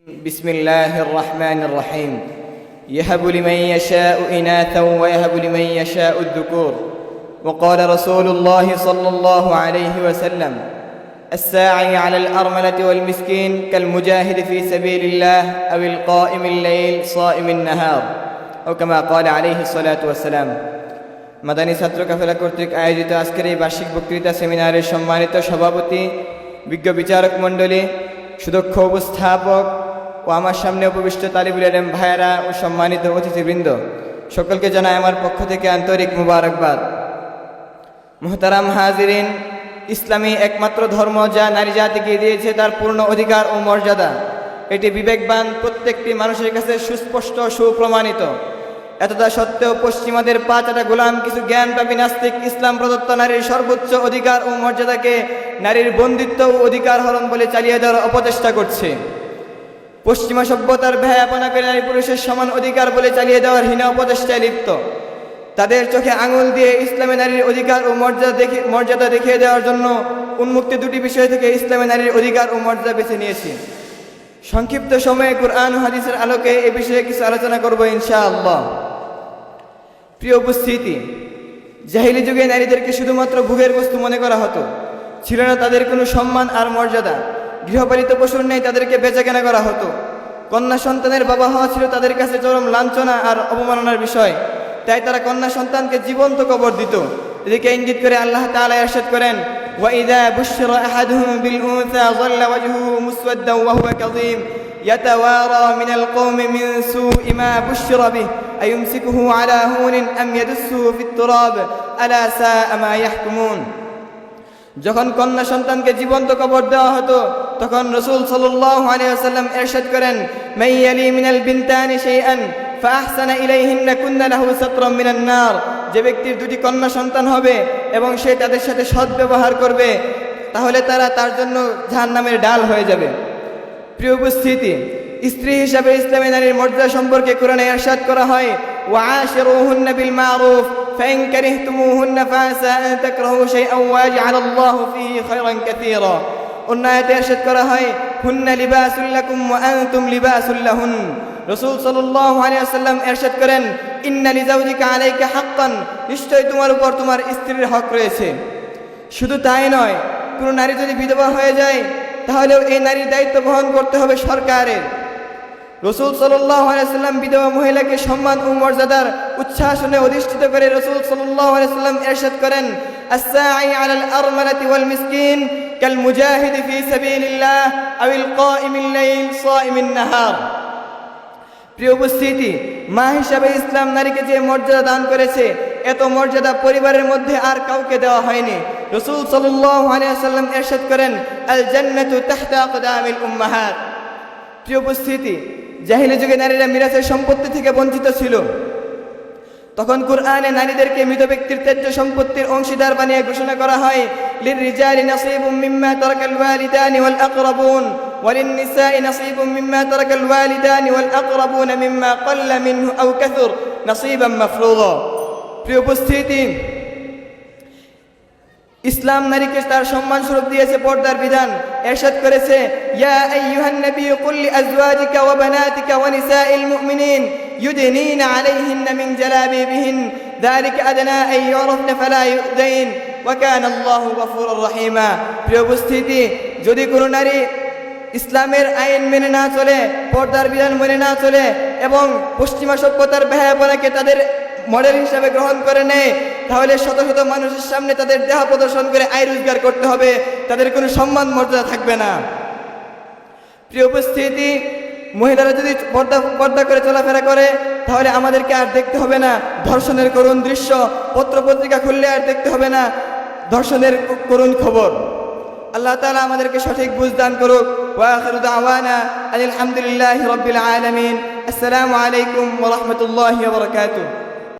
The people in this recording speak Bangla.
بسم الله الرحمن الرحيم يهب لمن يشاء إناثا ويهب لمن يشاء الذكور وقال رسول الله صلى الله عليه وسلم الساعي على الأرملة والمسكين كالمجاهد في سبيل الله أو القائم الليل صائم النهار أو كما قال عليه الصلاة والسلام মাদানী ছাত্র কাফেলা কর্তৃক আয়োজিত আজকের এই বার্ষিক বক্তৃতা সেমিনারের সম্মানিত সভাপতি, বিজ্ঞ বিচারক মণ্ডলী, সুদক্ষ উপস্থাপক ও আমার সামনে উপবিষ্ট তালিবুল ইলম ভাইয়েরা ও সম্মানিত অতিথিবৃন্দ, সকলকে জানাই আমার পক্ষ থেকে আন্তরিক মুবারকবাদ। মুহতারাম হাজিরিন, ইসলামী একমাত্র ধর্ম যা নারী জাতিকে দিয়েছে তার পূর্ণ অধিকার ও মর্যাদা। এটি বিবেকবান প্রত্যেকটি মানুষের কাছে সুস্পষ্ট সুপ্রমাণিত। এতটা সত্ত্বেও পশ্চিমাদের পাঁচটা গোলাম কিছু জ্ঞানপাপী নাস্তিক ইসলাম প্রদত্ত নারীর সর্বোচ্চ অধিকার ও মর্যাদাকে নারীর বন্দিত্ব ও অধিকার হরণ বলে চালিয়ে দেওয়ার অপচেষ্টা করছে। পশ্চিমা সভ্যতার ভ্যাপনা করে নারী পুরুষের সমান অধিকার বলে চালিয়ে দেওয়ার হীন অপচেষ্টায় লিপ্ত। তাদের চোখে আঙুল দিয়ে ইসলামে নারীর অধিকার ও মর্যাদা দেখিয়ে দেওয়ার জন্য উন্মুক্ত দুটি বিষয় থেকে ইসলামে নারীর অধিকার ও মর্যাদা বেছে নিয়েছি। সংক্ষিপ্ত সময়ে কুরআন ও হাদিসের আলোকে এ বিষয়ে কিছু আলোচনা করব ইনশাআল্লাহ। প্রিয় উপস্থিতি, জাহিলি যুগে নারীদেরকে শুধুমাত্র ভোগের বস্তু মনে করা হতো। ছিল না তাদের কোনো সম্মান আর মর্যাদা। গৃহপালিত পশুর নেই তাদেরকে বেচাকেনা করা হতো। কন্যা সন্তানের বাবা হওয়া ছিল তাদের কাছে চরম লাঞ্ছনা আর অবমাননার বিষয়। তাই তারা কন্যা সন্তানকে জীবন্ত কবর দিত। এদিকে ইঙ্গিত করে আল্লাহ তাআলা ইরশাদ করেন, وَإِذَا بُشِّرَ أَحَدُهُم بِالْأُنثَىٰ ظَلَّ وَجْهُهُ مُسْوَدًّا وَهُوَ كَظِيمٌ يَتَوَارَىٰ مِنَ الْقَوْمِ مِنْ سُوءِ مَا بُشِّرَ بِهِ أَيُمْسِكُهُ عَلَىٰ هُونٍ أَمْ يَدُسُّهُ فِي التُّرَابِ أَلَا سَاءَ مَا يَحْكُمُونَ। যখন কন্যা সন্তানকে জীবন্ত কবর দেওয়া হতো তখন রাসূল সাল্লাল্লাহু আলাইহি ওয়াসাল্লাম ইরশাদ করেন, মান ইয়ালি মিনাল বিনতানি শাইআন ফাআহসানা ইলাইহিন্না কুন্না লাহু সাতরাম মিনান নার। যে ব্যক্তির দুটি কন্যা সন্তান হবে এবং সে তাদের সাথে সদ্ব্যবহার করবে তাহলে তারা তার জন্য জাহান্নামের ডাল হয়ে যাবে। প্রিয় উপস্থিতি, স্ত্রী হিসাবে ইসলামী নারীর মর্যাদা সম্পর্কে কোরআনে ইরশাদ করা হয়, ওয়াআশিরুহুন্না বিল মারুফ ফাইন কারিহতুমুহুন্না ফাআসা আন তাকরাহু শাইআন ওয়াজআল আল্লাহু ফীহি খায়রান কাসীরা। অন্য আয়াতে ইরশাদ করা হয়, হুন্না লিবাসুল লাকুম ওয়া আনতুম লিবাসুল লাহুন। রাসূল সাল্লাল্লাহু আলাইহি ওয়াসাল্লাম ইরশাদ করেন, ইন্না লিজাওজিকা আলাইকা হাক্কান, নিশ্চয় তোমার উপর তোমার স্ত্রীর হক রয়েছে। শুধু তাই নয়, কোনো নারী যদি বিধবা হয়ে যায় তাহলেও এই নারীর দায়িত্ব বহন করতে হবে সরকারের। রাসূল সাল্লাল্লাহু আলাইহি ওয়াসাল্লাম বিধবা মহিলাকে সম্মান ও মর্যাদার উচ্ছ্বাসনে অধিষ্ঠিত করে রাসূল সাল্লাল্লাহু আলাইহি ওয়াসাল্লাম ইরশাদ করেন, আস-সাঈ আলাল আরমালাতি ওয়াল মিসকিন কাল মুজাহিদি ফি সাবিলিল্লাহ আওয়াল কাইমিল লাইল সাইমিন নাহার। প্রিয় উপস্থিতি, মা হিসাবে ইসলাম নারীকে যে মর্যাদা দান করেছে এত মর্যাদা পরিবারের মধ্যে আর কাউকে দেওয়া হয়নি। রাসূল সাল্লাল্লাহু আলাইহি ওয়াসাল্লাম ইরশাদ করেন, আল জান্নাতু তাহতা আকদামিল উম্মাহাত। প্রিয় উপস্থিতি, জাহিলি যুগে নারীরা মিরাসের সম্পত্তি থেকে বঞ্চিত ছিল। তখন কুরআনে নারীদেরকে মৃত ব্যক্তির ত্যায্য সম্পত্তির অংশীদার বানিয়ে ঘোষণা করা হয়, লিররিজালি নাসীবুম মিম্মা তারাকাল ওয়ালিদানি ওয়াল আকরাবুন ওয়ালিন-নিসাই নাসীবুম মিম্মা তারাকাল ওয়ালিদানি ওয়াল আকরাবুন মিম্মা ক্বাল্লা মিনহু আও কাসুর নাসীবাম মাফরুযা। প্রিয় উপস্থিতি, ইসলাম নারীকে তার সম্মান স্বরূপ দিয়েছে পর্দার বিধান। ইরশাদ করেছে, ইয়া আইয়ুহান নাবিয়্যু কুল লিআজওয়াজিকা ওয়া বানাতিকা ওয়া নিসাইল মুমিনিন ইউদনিনা আলাইহিন্না মিন জালাবিবিহিন যালিকা আদনা আন ইউরাফনা ফালা ইউযাইন ওয়া কানা আল্লাহু গফুরুর রহিমা। প্রিয় উপস্থিতি, যদি কোনো নারী ইসলামের আইন মেনে না চলে, পর্দার বিধান মেনে না চলে এবং পশ্চিমা সভ্যতার ভ্যাপনাকে তাদের মডেল হিসাবে গ্রহণ করে নেয় তাহলে শত শত মানুষের সামনে তাদের দেহ প্রদর্শন করে আয় রোজগার করতে হবে, তাদের কোনো সম্মান মর্যাদা থাকবে না। প্রিয় উপস্থিতি, মহিলারা যদি পর্দা করে চলাফেরা করে তাহলে আমাদেরকে আর দেখতে হবে না ধর্ষণের করুণ দৃশ্য, পত্রপত্রিকা খুললে আর দেখতে হবে না ধর্ষণের করুণ খবর। আল্লাহ তাআলা আমাদেরকে সঠিক বুঝ দান করুক। ওয়া আখিরু দাওয়ানা আলহামদুলিল্লাহি রাব্বিল আলামিন। আসসালামু আলাইকুম ওয়া রাহমাতুল্লাহি ওয়া বারাকাতুহু।